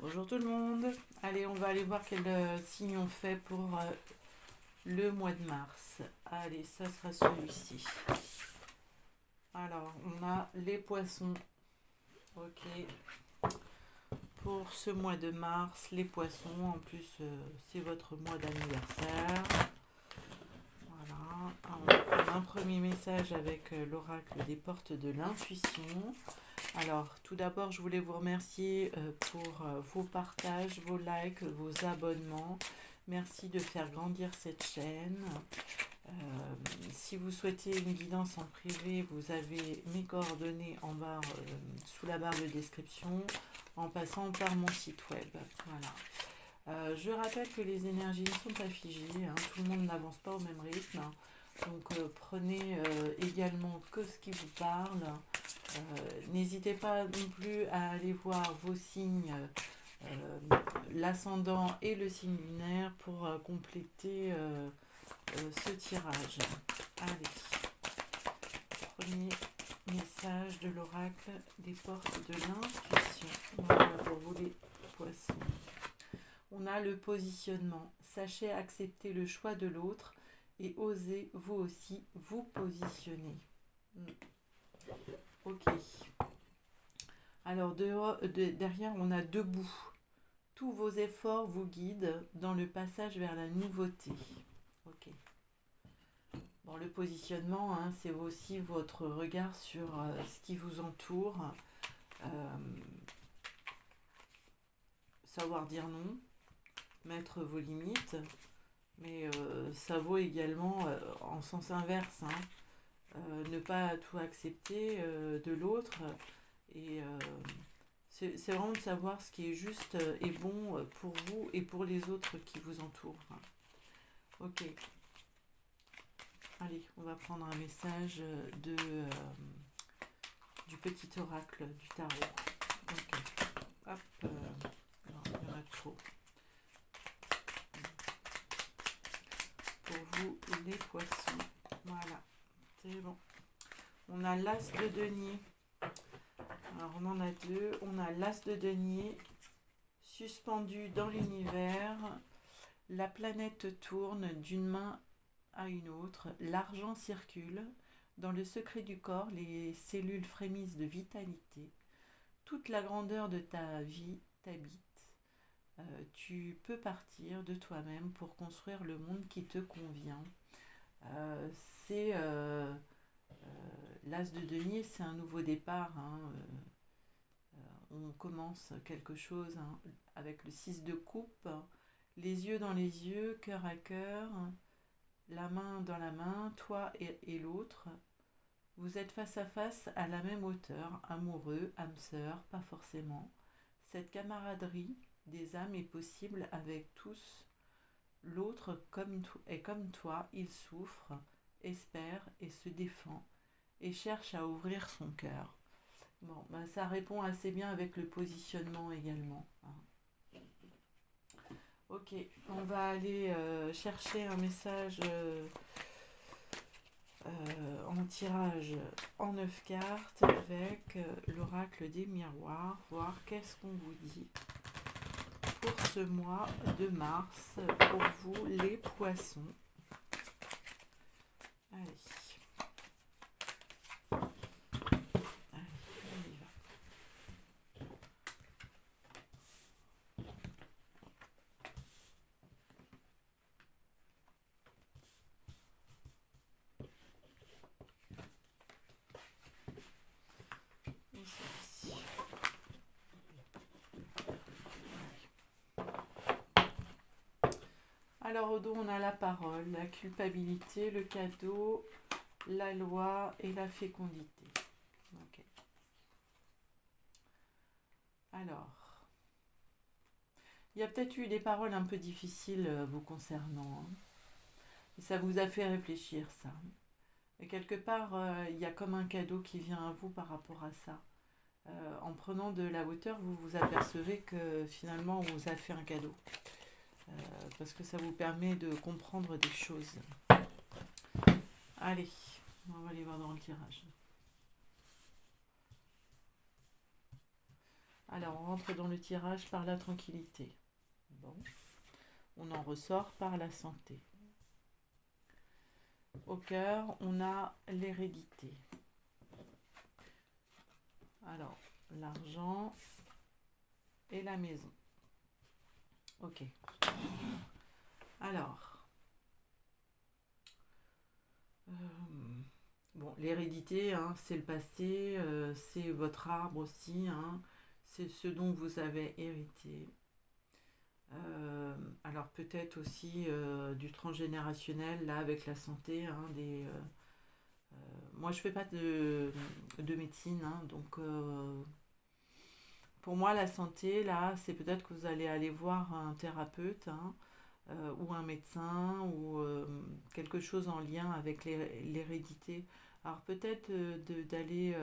Bonjour tout le monde. Allez, on va aller voir quel signe on fait pour le mois de mars. Allez, ça sera celui-ci. Alors, on a les poissons. Ok. Pour ce mois de mars, les poissons. En plus, c'est votre mois d'anniversaire. Voilà. Alors, on va prendre un premier message avec l'oracle des portes de l'intuition. Alors, tout d'abord, je voulais vous remercier pour vos partages, vos likes, vos abonnements. Merci de faire grandir cette chaîne. Si vous souhaitez une guidance en privé, vous avez mes coordonnées en bas, sous la barre de description, en passant par mon site web. Voilà. Je rappelle que les énergies ne sont pas figées, hein, tout le monde n'avance pas au même rythme. Donc prenez également que ce qui vous parle. N'hésitez pas non plus à aller voir vos signes, l'ascendant et le signe lunaire pour compléter ce tirage. Allez, premier message de l'oracle des portes de l'intuition. Voilà pour vous les poissons. On a le positionnement. Sachez accepter le choix de l'autre et osez vous aussi vous positionner. Ok. Alors derrière, on a debout. Tous vos efforts vous guident dans le passage vers la nouveauté. Ok. Bon, le positionnement, hein, c'est aussi votre regard sur ce qui vous entoure. Savoir dire non, mettre vos limites, mais ça vaut également en sens inverse. Hein. Ne pas tout accepter de l'autre et c'est vraiment de savoir ce qui est juste et bon pour vous et pour les autres qui vous entourent. Ok. Allez, on va prendre un message du petit oracle du tarot. Ok. Hop. Non, il y en a trop. Pour vous, les poissons. Voilà. C'est bon. On a l'as de denier. Alors on en a deux. On a l'as de denier suspendu dans l'univers. La planète tourne d'une main à une autre. L'argent circule. Dans le secret du corps, les cellules frémissent de vitalité. Toute la grandeur de ta vie t'habite. Tu peux partir de toi-même pour construire le monde qui te convient. C'est l'as de denier, c'est un nouveau départ. Hein, on commence quelque chose hein, avec le 6 de coupe, les yeux dans les yeux, cœur à cœur, la main dans la main, toi et l'autre. Vous êtes face à face à la même hauteur, amoureux, âme sœur, pas forcément. Cette camaraderie des âmes est possible avec tous. L'autre est comme toi, il souffre, espère et se défend et cherche à ouvrir son cœur. Bon, ben ça répond assez bien avec le positionnement également. Hein. Ok, on va aller chercher un message en tirage en 9 cartes avec l'oracle des miroirs, voir qu'est-ce qu'on vous dit pour ce mois de mars, pour vous les poissons. Allez. Alors au dos, on a la parole, la culpabilité, le cadeau, la loi et la fécondité. Okay. Alors, il y a peut-être eu des paroles un peu difficiles vous concernant. Hein. Et ça vous a fait réfléchir, ça. Et quelque part, il y a comme un cadeau qui vient à vous par rapport à ça. En prenant de la hauteur, vous vous apercevez que finalement, on vous a fait un cadeau. Parce que ça vous permet de comprendre des choses. Allez, on va aller voir dans le tirage. Alors, on rentre dans le tirage par la tranquillité. Bon. On en ressort par la santé. Au cœur, on a l'hérédité. Alors, l'argent et la maison. Ok. Alors, bon, l'hérédité, hein, c'est le passé, c'est votre arbre aussi, hein, c'est ce dont vous avez hérité. Alors peut-être aussi du transgénérationnel, là, avec la santé, hein, moi, je fais pas de médecine, hein, donc pour moi, la santé, là, c'est peut-être que vous allez aller voir un thérapeute, hein, ou un médecin, ou quelque chose en lien avec l'hérédité. Alors peut-être d'aller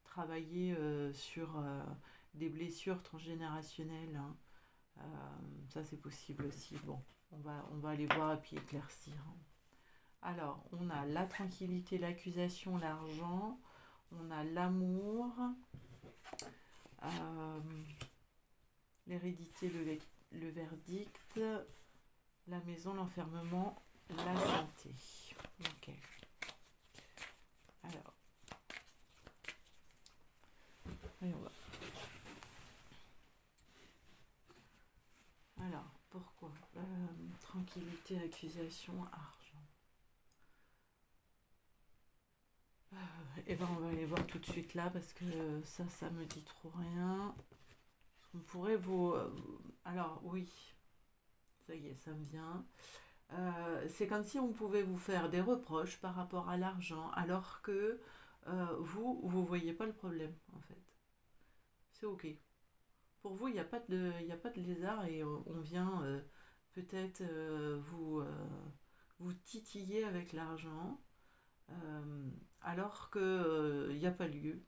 travailler sur des blessures transgénérationnelles, hein. Ça, c'est possible aussi. Bon, on va aller voir et puis éclaircir, hein. Alors, on a la tranquillité, l'accusation, l'argent, on a l'amour, euh, l'hérédité, le verdict, la maison, l'enfermement, la santé. Ok. Alors, voyons voir. Alors, pourquoi tranquillité, accusation, argent. Et ben on va aller voir tout de suite là parce que ça me dit trop rien. On pourrait vous... alors oui, ça y est, ça me vient. C'est comme si on pouvait vous faire des reproches par rapport à l'argent alors que vous voyez pas le problème en fait. C'est ok. Pour vous, il n'y a pas y a pas de lézard et on vient peut-être vous titiller avec l'argent alors que il n'y a pas lieu.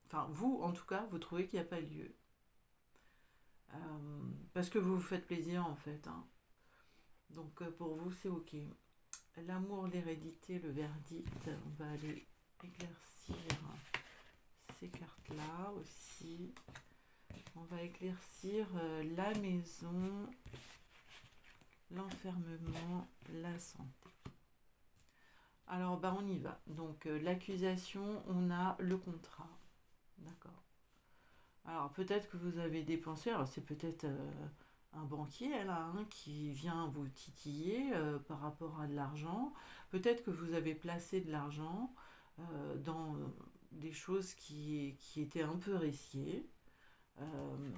Enfin, vous, en tout cas, vous trouvez qu'il n'y a pas lieu. Parce que vous vous faites plaisir, en fait, hein. Donc, pour vous, c'est ok. L'amour, l'hérédité, le verdict, on va aller éclaircir ces cartes-là aussi. On va éclaircir la maison, l'enfermement, la santé. Alors, bah, on y va. Donc, l'accusation, on a le contrat. D'accord. Alors, peut-être que vous avez dépensé, alors c'est peut-être un banquier, là, hein, qui vient vous titiller par rapport à de l'argent. Peut-être que vous avez placé de l'argent dans des choses qui étaient un peu risquées. Euh,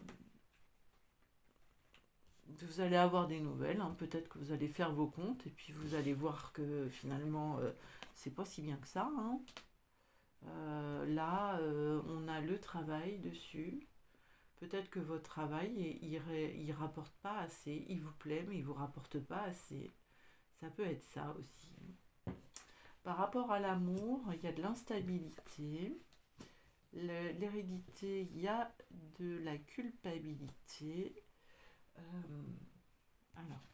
Vous allez avoir des nouvelles, hein. Peut-être que vous allez faire vos comptes et puis vous allez voir que finalement c'est pas si bien que ça, hein. Là, on a le travail dessus. Peut-être que votre travail, il rapporte pas assez. Il vous plaît, mais il vous rapporte pas assez. Ça peut être ça aussi. Par rapport à l'amour, il y a de l'instabilité. L'hérédité, il y a de la culpabilité. Euh, alors,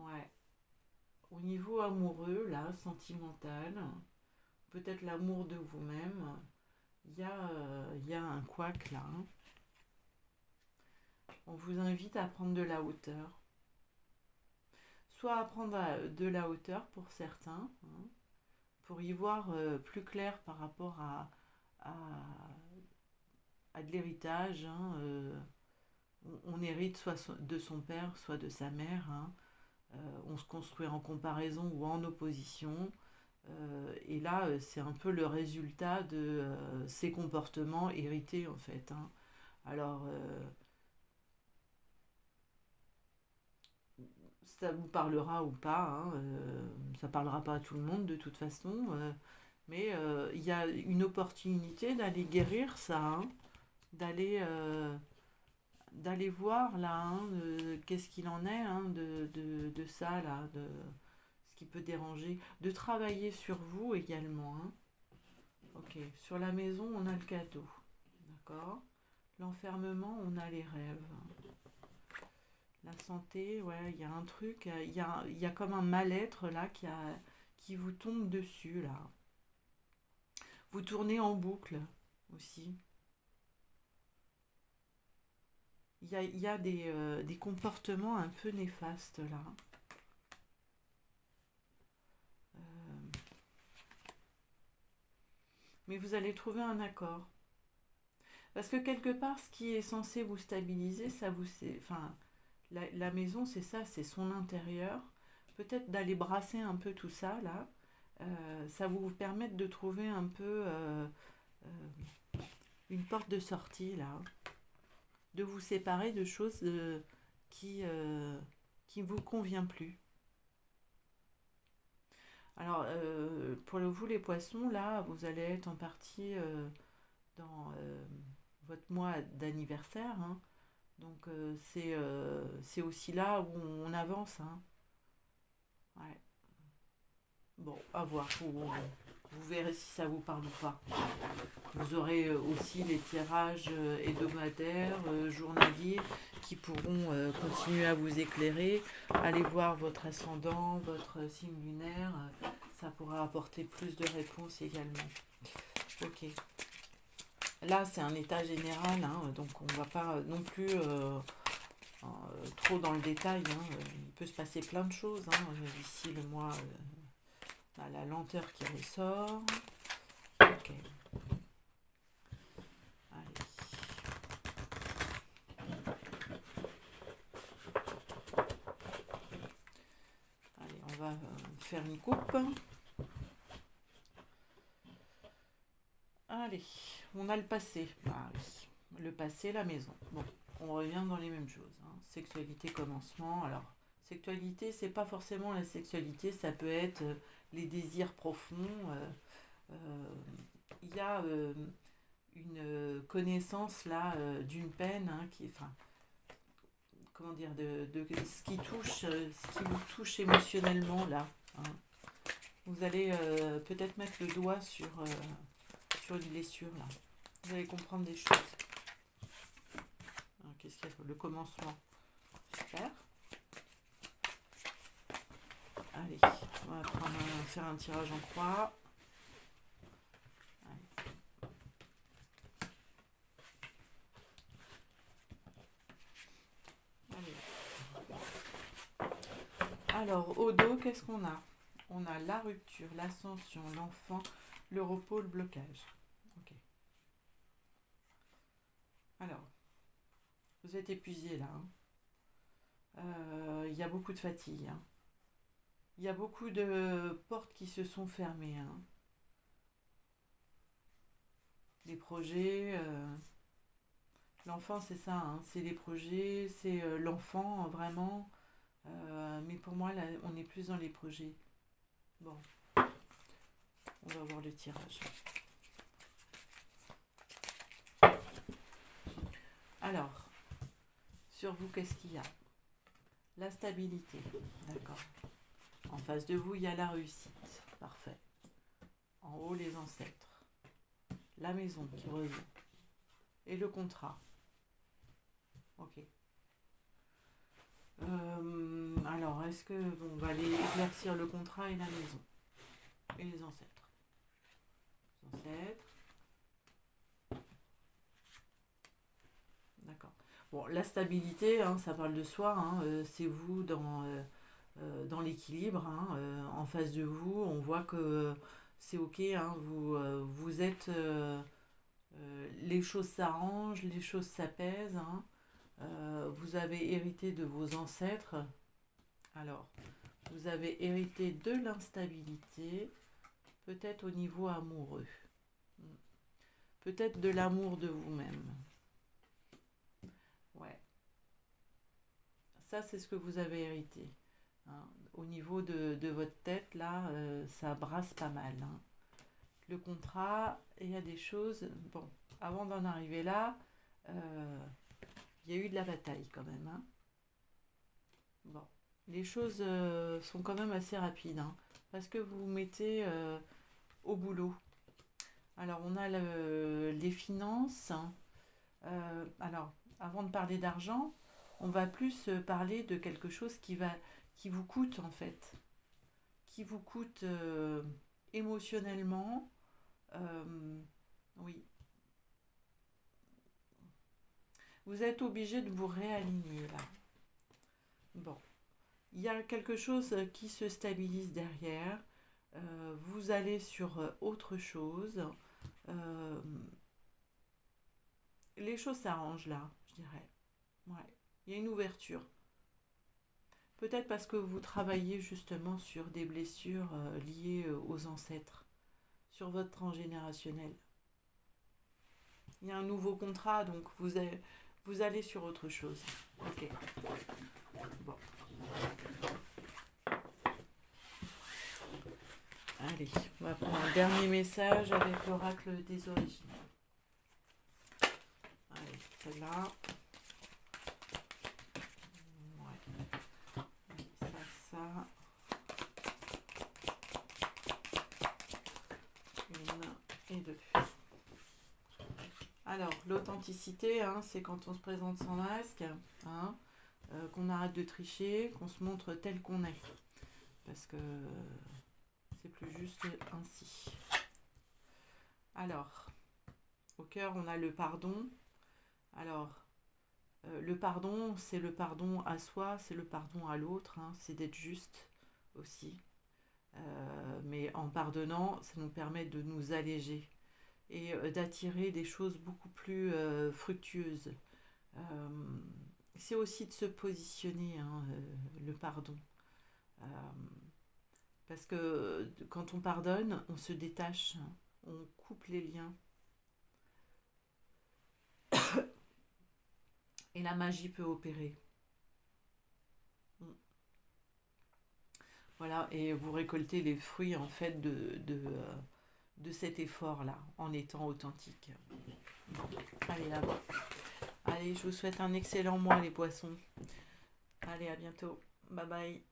ouais. Au niveau amoureux, là, sentimental, peut-être l'amour de vous-même, il y a un couac là, hein. On vous invite à prendre de la hauteur. Soit à prendre de la hauteur pour certains, hein, pour y voir plus clair par rapport à, à de l'héritage, hein, on hérite soit de son père, soit de sa mère, hein. On se construit en comparaison ou en opposition. Et là, c'est un peu le résultat de ces comportements hérités, en fait, hein. Alors, ça vous parlera ou pas, hein, ça parlera pas à tout le monde de toute façon, mais il y a une opportunité d'aller guérir ça, hein, d'aller d'aller voir là, hein, qu'est-ce qu'il en est, hein, de ça là, de ce qui peut déranger, de travailler sur vous également, hein. Ok, sur la maison on a le cadeau, d'accord. L'enfermement on a les rêves. La santé, ouais, il y a un truc, il y a comme un mal-être là qui vous tombe dessus là. Vous tournez en boucle. aussi. Il y a des comportements un peu néfastes là. Euh, mais vous allez trouver un accord. Parce que quelque part, ce qui est censé vous stabiliser, enfin, la maison, c'est ça, c'est son intérieur. Peut-être d'aller brasser un peu tout ça là, ça vous permettre de trouver un peu une porte de sortie là, de vous séparer de choses qui ne vous convient plus. Alors, pour vous les poissons, là, vous allez être en partie dans votre mois d'anniversaire, hein. Donc, c'est aussi là où on avance, hein. Ouais. Bon, à voir. Vous verrez si ça vous parle ou pas. Vous aurez aussi les tirages hebdomadaires, journaliers, qui pourront continuer à vous éclairer. Allez voir votre ascendant, votre signe lunaire. Ça pourra apporter plus de réponses également. Ok. Là, c'est un état général, hein, donc on ne va pas non plus trop dans le détail, hein. Il peut se passer plein de choses, hein, d'ici le mois. La lenteur qui ressort. Ok. Allez. Allez, on va faire une coupe. Allez, on a le passé. Ah oui, le passé, la maison. Bon, on revient dans les mêmes choses, hein. Sexualité, commencement. Alors, sexualité, c'est pas forcément la sexualité, ça peut être les désirs profonds. Il y a une connaissance là d'une peine, hein, enfin, comment dire, de ce qui touche, ce qui vous touche émotionnellement là, hein. Vous allez peut-être mettre le doigt sur une blessure là. Vous allez comprendre des choses. Alors, qu'est-ce qu'il y a? Le commencement. Super. Allez, on va faire un tirage en croix. Alors, au dos, qu'est-ce qu'on a? On a la rupture, l'ascension, l'enfant, le repos, le blocage. Ok. Alors, vous êtes épuisé là, hein. Il y a beaucoup de fatigue, hein. Il y a beaucoup de portes qui se sont fermées, hein. Les projets, l'enfant c'est ça, hein. C'est les projets, c'est l'enfant vraiment. Mais pour moi, là, on est plus dans les projets. Bon, on va voir le tirage. Alors, sur vous, qu'est-ce qu'il y a? La stabilité, d'accord. En face de vous, il y a la réussite, parfait. En haut, les ancêtres. La maison qui revient. Et le contrat. Ok. Alors, est-ce que on va aller éclaircir le contrat et la maison et les ancêtres. Les ancêtres. D'accord. Bon, la stabilité, hein, ça parle de soi, hein, c'est vous dans l'équilibre, hein, en face de vous, on voit que c'est ok, hein, vous êtes, les choses s'arrangent, les choses s'apaisent, hein. Vous avez hérité de vos ancêtres. Alors, vous avez hérité de l'instabilité, peut-être au niveau amoureux, peut-être de l'amour de vous-même. Ouais, ça c'est ce que vous avez hérité, hein. Au niveau de votre tête, là, ça brasse pas mal, hein. Le contrat, il y a des choses. Bon, avant d'en arriver là, il y a eu de la bataille quand même, hein. Bon, les choses sont quand même assez rapides, hein, parce que vous vous mettez au boulot. Alors, on a les finances, hein. Alors, avant de parler d'argent, on va plus parler de quelque chose qui vous coûte en fait, qui vous coûte émotionnellement. Oui, Vous êtes obligé de vous réaligner là. Bon, il y a quelque chose qui se stabilise derrière. Vous allez sur autre chose. Euh, les choses s'arrangent là, je dirais. Ouais, il y a une ouverture. Peut-être parce que vous travaillez justement sur des blessures liées aux ancêtres, sur votre transgénérationnel. Il y a un nouveau contrat, donc vous allez sur autre chose. Ok. Bon. Allez, on va prendre un dernier message avec l'oracle des origines. Allez, celle-là. Ouais. Ça. Une et deux. Alors, l'authenticité, hein, c'est quand on se présente sans masque, hein, qu'on arrête de tricher, qu'on se montre tel qu'on est. Parce que c'est plus juste ainsi. Alors, au cœur, on a le pardon. Alors, le pardon, c'est le pardon à soi, c'est le pardon à l'autre, hein, c'est d'être juste aussi. Mais en pardonnant, ça nous permet de nous alléger et d'attirer des choses beaucoup plus fructueuses. C'est aussi de se positionner, hein, le pardon. Euh, Parce que quand on pardonne, on se détache, hein, on coupe les liens. Et la magie peut opérer. Voilà, et vous récoltez les fruits en fait de cet effort-là, en étant authentique. Allez là-bas. Allez, je vous souhaite un excellent mois les poissons. Allez, à bientôt. Bye bye.